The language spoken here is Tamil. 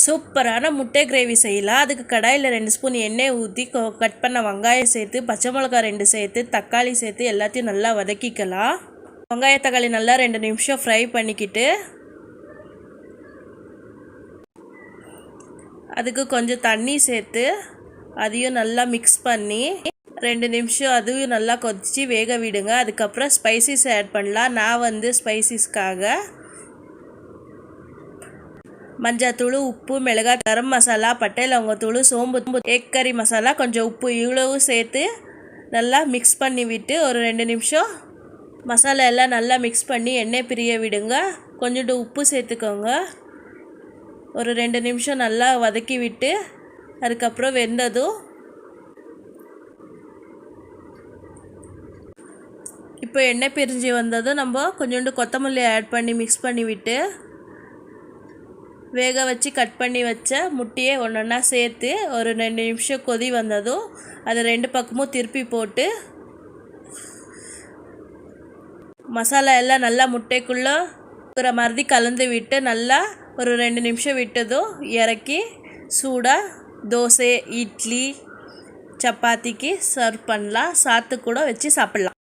சூப்பரான முட்டை கிரேவி செய்யலாம். அதுக்கு கடாயில் 2 ஸ்பூன் எண்ணெய் ஊற்றி கட் பண்ண வெங்காயம் சேர்த்து, பச்சை மிளகாய் 2 சேர்த்து, தக்காளி சேர்த்து எல்லாத்தையும் நல்லா வதக்கிக்கலாம். வெங்காய தக்காளி நல்லா 2 நிமிஷம் ஃப்ரை பண்ணிக்கிட்டு அதுக்கு கொஞ்சம் தண்ணி சேர்த்து அதையும் நல்லா மிக்ஸ் பண்ணி 2 நிமிஷம் அதுவும் நல்லா கொதித்து வேக விடுங்க. அதுக்கப்புறம் ஸ்பைசஸ் ஆட் பண்ணலாம். நான் ஸ்பைசஸ்க்காக மஞ்சத்தூள், உப்பு, மிளகாய், கரம் மசாலா, பட்டை லவங்கத்தூள், சோம்பு, எக் கறி மசாலா, கொஞ்சம் உப்பு இவ்வளவு சேர்த்து நல்லா மிக்ஸ் பண்ணி விட்டு ஒரு 2 நிமிஷம் மசாலா எல்லாம் நல்லா மிக்ஸ் பண்ணி எண்ணெய் பிரிய விடுங்க. கொஞ்சோண்டு உப்பு சேர்த்துக்கோங்க. ஒரு 2 நிமிஷம் நல்லா வதக்கி விட்டு அதுக்கப்புறம் வெந்ததும் இப்போ எண்ணெய் பிரிஞ்சு வந்ததும் நம்ம கொஞ்சோண்டு கொத்தமல்லி ஆட் பண்ணி மிக்ஸ் பண்ணி விட்டு வேக வச்சு கட் பண்ணி வச்ச முட்டையை ஒன்றா சேர்த்து ஒரு 2 நிமிஷம் கொதி வந்ததும் அதை 2 பக்கமும் திருப்பி போட்டு மசாலா எல்லாம் நல்லா முட்டைக்குள்ளே இருக்கிற மாதிரி கலந்து விட்டு நல்லா ஒரு 2 நிமிஷம் விட்டதும் இறக்கி சூடாக தோசை, இட்லி, சப்பாத்திக்கு சர்வ் பண்ணலாம். சாத்து கூட வச்சு சாப்பிட்லாம்.